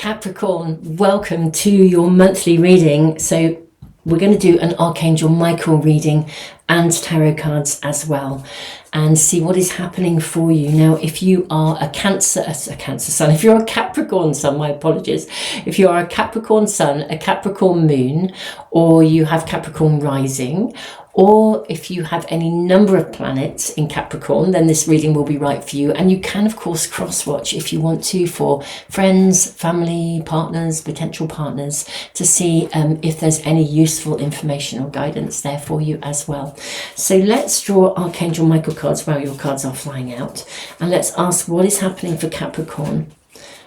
Capricorn, welcome to your monthly reading. So we're going to do an Archangel Michael reading and tarot cards as well, and see what is happening for you. Now, if you are a Cancer sun, if you're a Capricorn sun, my apologies. If you are a Capricorn sun, a Capricorn moon, or you have Capricorn rising, or if you have any number of planets in Capricorn, then this reading will be right for you. And you can, of course, cross-watch if you want to for friends, family, partners, potential partners, to see if there's any useful information or guidance there for you as well. So let's draw Archangel Michael cards while your cards are flying out. And let's ask what is happening for Capricorn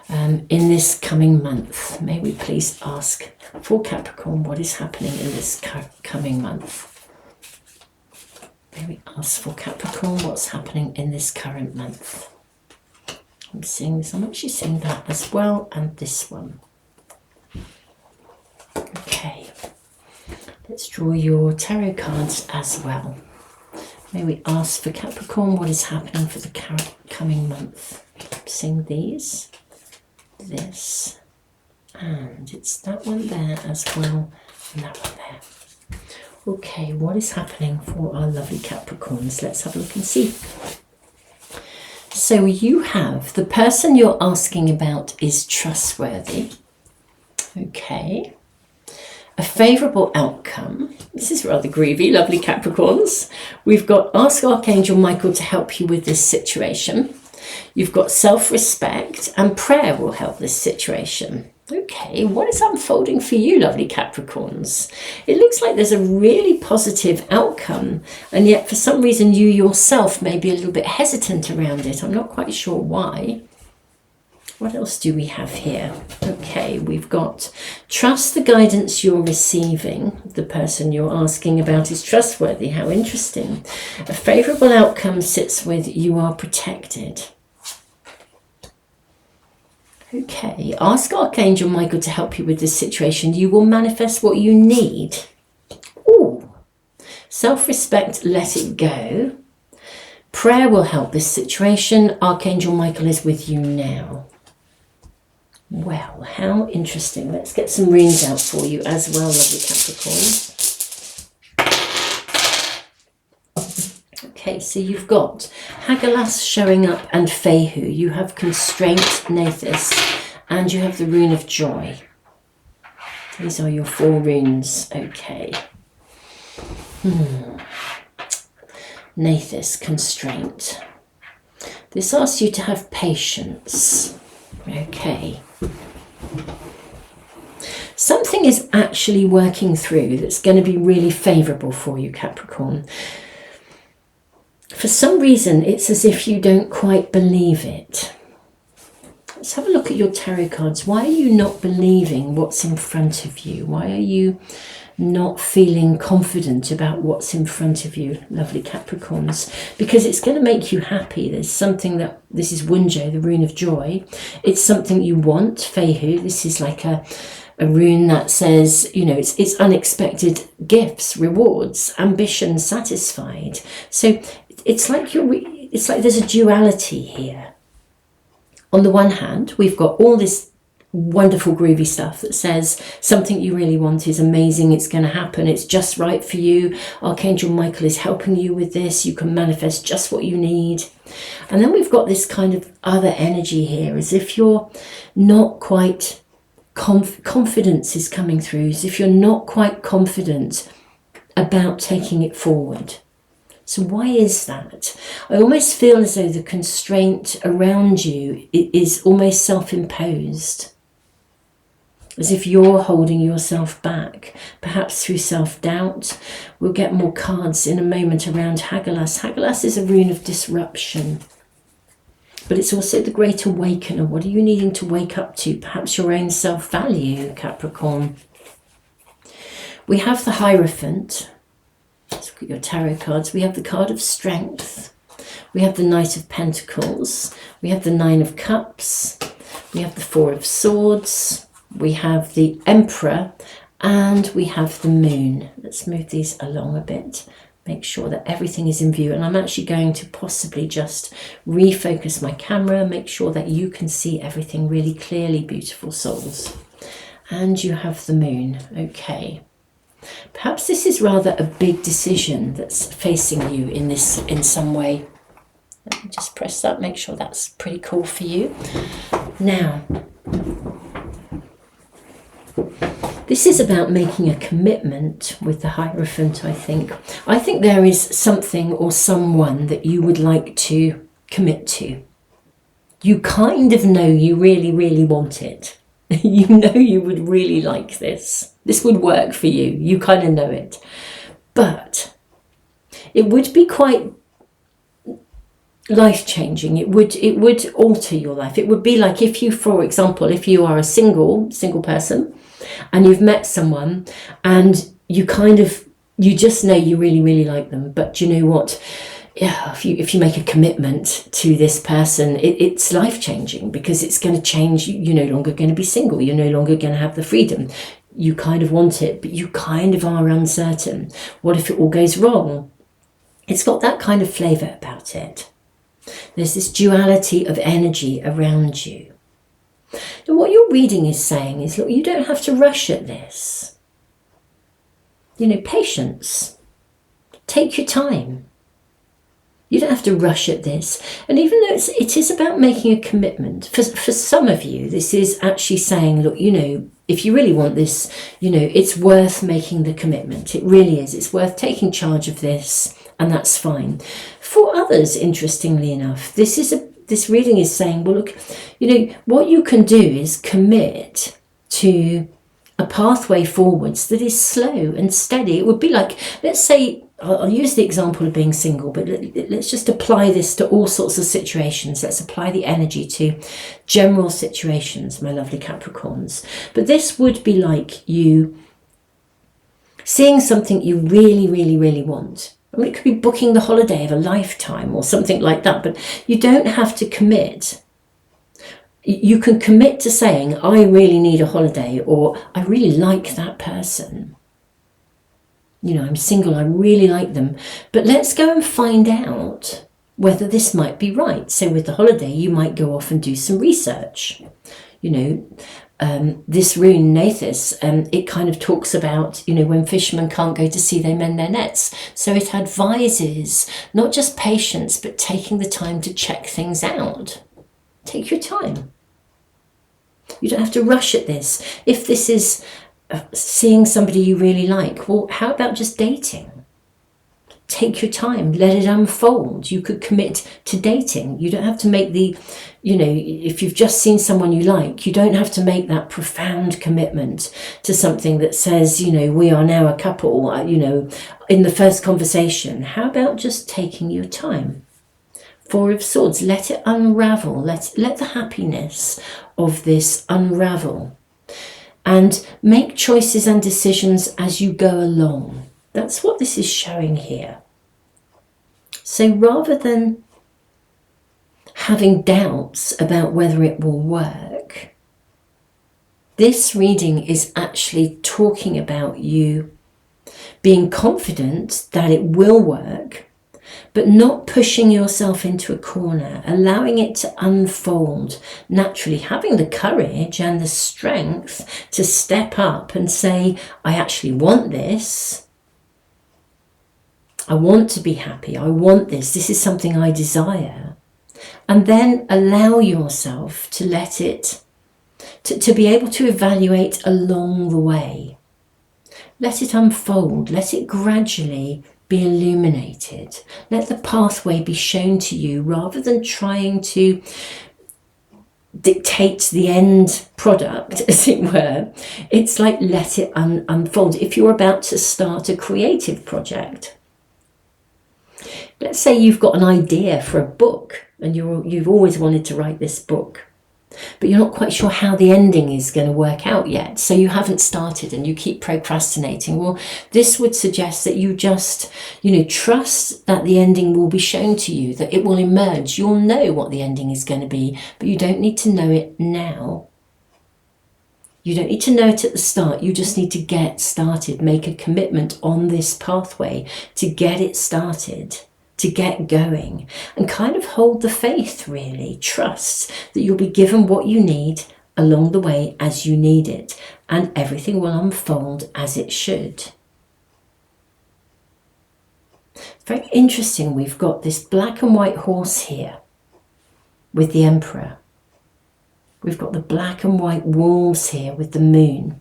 in this coming month. May we please ask for Capricorn what is happening in this coming month. May we ask for Capricorn what's happening in this current month. I'm seeing this, I'm actually seeing that as well, and this one. Okay, let's draw your tarot cards as well. May we ask for Capricorn what is happening for the coming month. I'm seeing these, this, and it's that one there as well, and that one there. Okay, what is happening for our lovely Capricorns? Let's have a look and see. So you have the person you're asking about is trustworthy. Okay. A favourable outcome. This is rather groovy, lovely Capricorns. We've got ask Archangel Michael to help you with this situation. You've got self-respect, and prayer will help this situation. Okay, what is unfolding for you, lovely Capricorns? It looks like there's a really positive outcome, and yet for some reason you yourself may be a little bit hesitant around it. I'm not quite sure why. What else do we have here? Okay, we've got trust the guidance you're receiving. The person you're asking about is trustworthy. How interesting. A favourable outcome sits with you are protected. Okay, ask Archangel Michael to help you with this situation. You will manifest what you need. Ooh, self-respect, let it go. Prayer will help this situation. Archangel Michael is with you now. Well, how interesting. Let's get some readings out for you as well, lovely Capricorn. Okay, so you've got Hagalaz showing up and Fehu. You have Constraint, Nathis, and you have the Rune of Joy. These are your 4 runes. Okay. Nathis, Constraint. This asks you to have patience. Okay. Something is actually working through that's going to be really favourable for you, Capricorn. For some reason, it's as if you don't quite believe it. Let's have a look at your tarot cards. Why are you not believing what's in front of you? Why are you not feeling confident about what's in front of you, lovely Capricorns? Because it's going to make you happy. There's something that, this is Wunjo, the Rune of Joy. It's something you want, Fehu. This is like a rune that says, you know, it's unexpected gifts, rewards, ambition satisfied. So it's like there's a duality here. On the one hand, we've got all this wonderful groovy stuff that says something you really want is amazing, it's going to happen, it's just right for you. Archangel Michael is helping you with this. You can manifest just what you need. And then we've got this kind of other energy here, as if you're not quite confidence is coming through, as if you're not quite confident about taking it forward. So why is that? I almost feel as though the constraint around you is almost self-imposed, as if you're holding yourself back, perhaps through self-doubt. We'll get more cards in a moment around Hagalaz. Hagalaz is a rune of disruption, but it's also the Great Awakener. What are you needing to wake up to? Perhaps your own self-value, Capricorn. We have the Hierophant. Let's look at your tarot cards. We have the card of Strength. We have the Knight of Pentacles. We have the 9 of Cups. We have the 4 of Swords. We have the Emperor. And we have the Moon. Let's move these along a bit. Make sure that everything is in view. And I'm actually going to possibly just refocus my camera, make sure that you can see everything really clearly, beautiful souls. And you have the moon. Okay. Perhaps this is rather a big decision that's facing you in some way. Let me just press that, make sure that's pretty cool for you. Now, this is about making a commitment with the Hierophant, I think. I think there is something or someone that you would like to commit to. You kind of know you really, really want it. You know you would really like this. This would work for you. You kind of know it. But it would be quite life-changing. It would alter your life. It would be like if you, for example, if you are a single person and you've met someone and you just know you really, really like them, but you know what? Yeah, if you make a commitment to this person, it's life-changing, because it's going to change. You're no longer going to be single. You're no longer going to have the freedom. You kind of want it, but you kind of are uncertain. What if it all goes wrong? It's got that kind of flavour about it. There's this duality of energy around you. Now, what your reading is saying is, look, you don't have to rush at this. You know, patience. Take your time. You don't have to rush at this. And even though it is about making a commitment, for some of you, this is actually saying, look, you know, if you really want this, you know, it's worth making the commitment. It really is. It's worth taking charge of this, and that's fine. For others, interestingly enough, this reading is saying, well, look, you know, what you can do is commit to a pathway forwards that is slow and steady. It would be like, let's say, I'll use the example of being single, but let's just apply this to all sorts of situations. Let's apply the energy to general situations, my lovely Capricorns. But this would be like you seeing something you really, really, really want. I mean, it could be booking the holiday of a lifetime or something like that, but you don't have to commit. You can commit to saying, I really need a holiday, or I really like that person. You know, I'm single, I really like them, but let's go and find out whether this might be right. So with the holiday, you might go off and do some research. You know, this rune, Nathis, it kind of talks about, you know, when fishermen can't go to sea, they mend their nets. So it advises not just patience, but taking the time to check things out. Take your time. You don't have to rush at this. If this is seeing somebody you really like, well, how about just dating? Take your time, let it unfold. You could commit to dating. You don't have to make you know, if you've just seen someone you like, you don't have to make that profound commitment to something that says, you know, we are now a couple, you know, in the first conversation. How about just taking your time? Four of Swords, let it unravel. Let the happiness of this unravel. And make choices and decisions as you go along. That's what this is showing here. So rather than having doubts about whether it will work, this reading is actually talking about you being confident that it will work, but not pushing yourself into a corner, allowing it to unfold naturally, having the courage and the strength to step up and say, I actually want this. I want to be happy. I want this. This is something I desire. And then allow yourself to let it, to be able to evaluate along the way. Let it unfold. Let it gradually be illuminated. Let the pathway be shown to you rather than trying to dictate the end product, as it were. It's like let it unfold. If you're about to start a creative project, let's say you've got an idea for a book and you've always wanted to write this book, but you're not quite sure how the ending is going to work out yet. So you haven't started and you keep procrastinating. Well, this would suggest that you just, you know, trust that the ending will be shown to you, that it will emerge. You'll know what the ending is going to be, but you don't need to know it now. You don't need to know it at the start. You just need to get started. Make a commitment on this pathway to get it started, to get going, and kind of hold the faith, really. Trust that you'll be given what you need along the way as you need it, and everything will unfold as it should. It's very interesting. We've got this black and white horse here with the Emperor. We've got the black and white wolves here with the moon.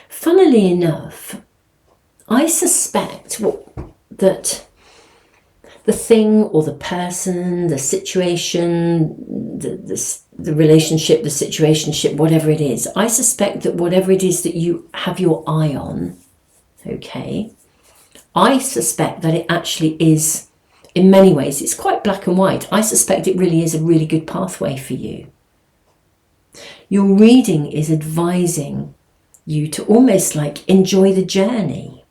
Funnily enough, I suspect that the thing or the person, the situation, the relationship, the situationship, whatever it is, I suspect that whatever it is that you have your eye on, okay, I suspect that it actually is, in many ways, it's quite black and white. I suspect it really is a really good pathway for you. Your reading is advising you to almost like enjoy the journey,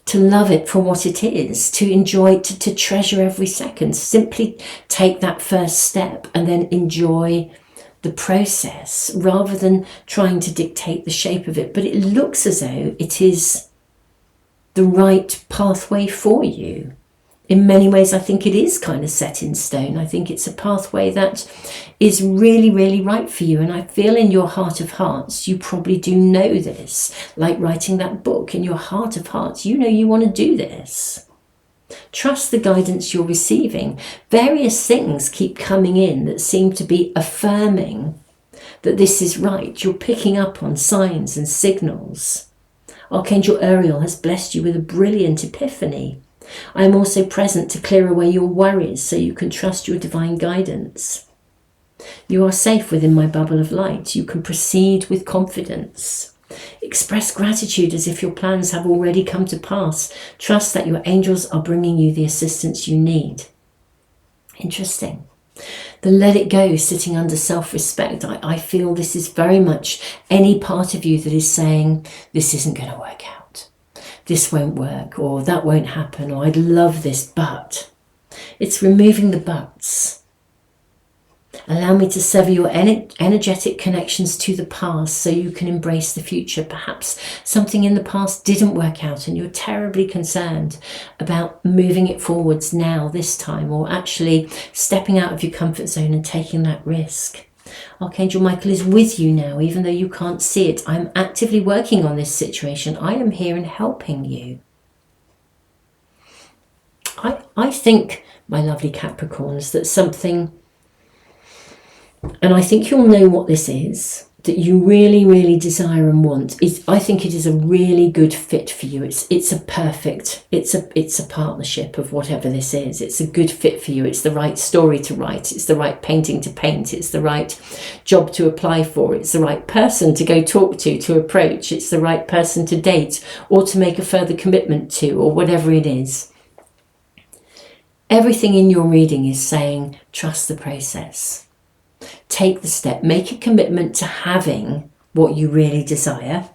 to love it for what it is, to enjoy, to treasure every second. Simply take that first step and then enjoy the process rather than trying to dictate the shape of it. But it looks as though it is the right pathway for you. In many ways, I think it is kind of set in stone. I think it's a pathway that is really, really right for you. And I feel in your heart of hearts, you probably do know this, like writing that book. In your heart of hearts, you know you want to do this. Trust the guidance you're receiving. Various things keep coming in that seem to be affirming that this is right. You're picking up on signs and signals. Archangel Uriel has blessed you with a brilliant epiphany. I am also present to clear away your worries so you can trust your divine guidance. You are safe within my bubble of light. You can proceed with confidence. Express gratitude as if your plans have already come to pass. Trust that your angels are bringing you the assistance you need. Interesting. The let it go, sitting under self-respect. I feel this is very much any part of you that is saying, this isn't going to work out. This won't work, or that won't happen, or I'd love this, but. It's removing the buts. Allow me to sever your energetic connections to the past so you can embrace the future. Perhaps something in the past didn't work out and you're terribly concerned about moving it forwards now, this time, or actually stepping out of your comfort zone and taking that risk. Archangel Michael is with you now, even though you can't see it. I'm actively working on this situation. I am here and helping you. I think, my lovely Capricorns, that something, and I think you'll know what this is, that you really, really desire and want. I think it is a really good fit for you. It's a partnership of whatever this is. It's a good fit for you. It's the right story to write. It's the right painting to paint. It's the right job to apply for. It's the right person to go talk to approach. It's the right person to date or to make a further commitment to, or whatever it is. Everything in your reading is saying, trust the process. Take the step, make a commitment to having what you really desire,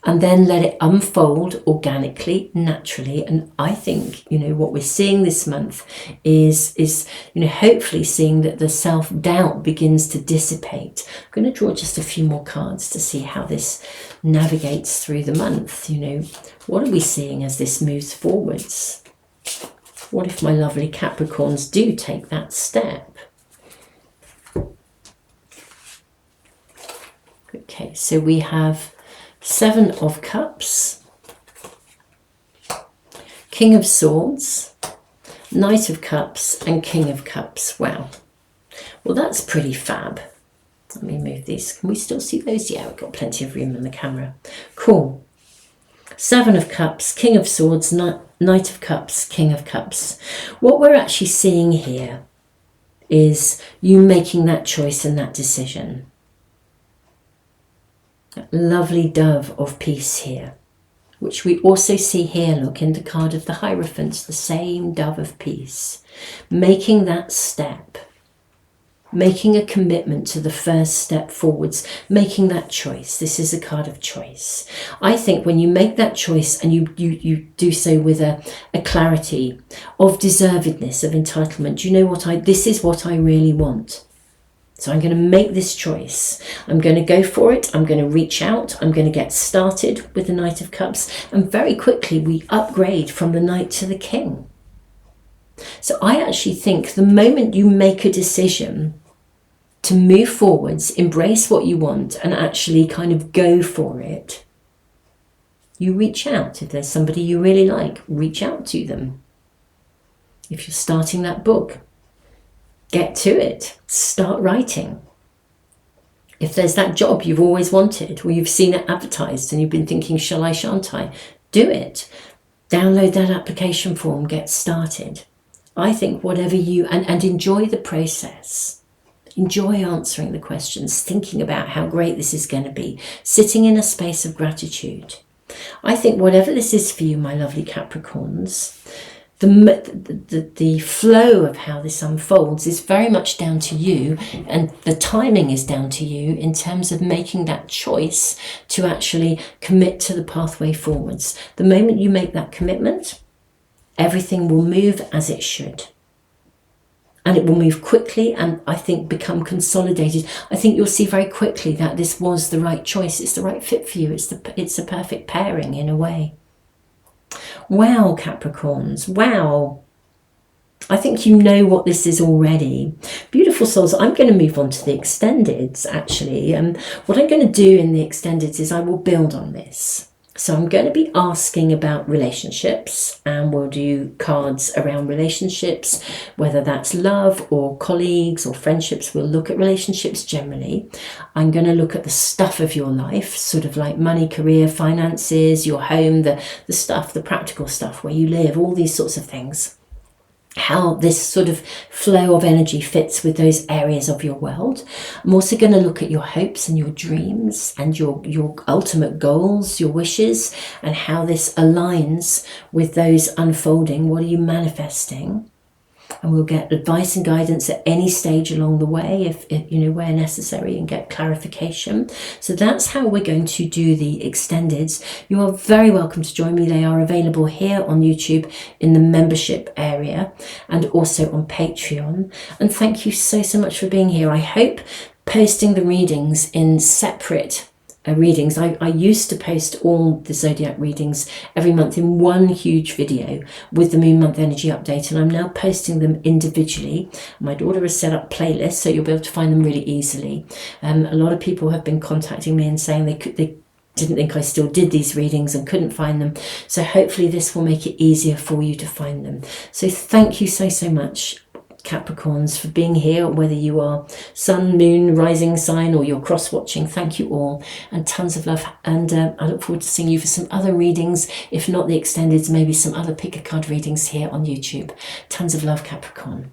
and then let it unfold organically, naturally. And I think, what we're seeing this month is hopefully seeing that the self-doubt begins to dissipate. I'm going to draw just a few more cards to see how this navigates through the month. What are we seeing as this moves forwards? What if my lovely Capricorns do take that step? Okay, so we have 7 of Cups, King of Swords, Knight of Cups, and King of Cups. Wow. Well, that's pretty fab. Let me move these. Can we still see those? Yeah, we've got plenty of room in the camera. Cool. 7 of Cups, King of Swords, Knight of Cups, King of Cups. What we're actually seeing here is you making that choice and that decision. That lovely dove of peace here, which we also see here, look, in the card of the Hierophant, the same dove of peace. Making that step. making a commitment to the first step forwards, making that choice. This is a card of choice. I think when you make that choice and you do so with a clarity of deservedness, of entitlement, you know what, this is what I really want. So I'm going to make this choice. I'm going to go for it. I'm going to reach out. I'm going to get started with the Knight of Cups. And very quickly we upgrade from the Knight to the King. So I actually think the moment you make a decision to move forwards, embrace what you want, and actually kind of go for it, you reach out. If there's somebody you really like, reach out to them. If you're starting that book, get to it. Start writing. If there's that job you've always wanted, or you've seen it advertised and you've been thinking, shall I, shan't I? Do it. Download that application form, get started. I think whatever you, and enjoy the process. Enjoy answering the questions, thinking about how great this is going to be, sitting in a space of gratitude. I think whatever this is for you, my lovely Capricorns, the flow of how this unfolds is very much down to you, and the timing is down to you in terms of making that choice to actually commit to the pathway forwards. The moment you make that commitment, everything will move as it should. And it will move quickly and I think become consolidated. I think you'll see very quickly that this was the right choice. It's the right fit for you. It's a perfect pairing in a way. Wow, Capricorns, wow. I think you know what this is already. Beautiful souls, I'm going to move on to the extendeds actually. What I'm going to do in the extendeds is I will build on this. So I'm going to be asking about relationships, and we'll do cards around relationships, whether that's love or colleagues or friendships. We'll look at relationships generally. I'm going to look at the stuff of your life, sort of like money, career, finances, your home, the stuff, the practical stuff where you live, all these sorts of things. How this sort of flow of energy fits with those areas of your world. I'm also going to look at your hopes and your dreams and your ultimate goals, your wishes, and how this aligns with those unfolding. What are you manifesting? And we'll get advice and guidance at any stage along the way, if you know, where necessary, and get clarification. So that's how we're going to do the extendeds. You are very welcome to join me. They are available here on YouTube in the membership area and also on Patreon. And thank you so much for being here. I hope posting the readings in separate readings. I used to post all the Zodiac readings every month in one huge video with the moon month energy update, and I'm now posting them individually. My daughter has set up playlists, so you'll be able to find them really easily. A lot of people have been contacting me and saying they didn't think I still did these readings and couldn't find them. So hopefully this will make it easier for you to find them. So thank you so much, Capricorns, for being here, whether you are sun, moon, rising sign, or you're cross-watching. Thank you all, and tons of love. And I look forward to seeing you for some other readings, if not the extendeds, maybe some other pick a card readings here on YouTube. Tons of love, Capricorn.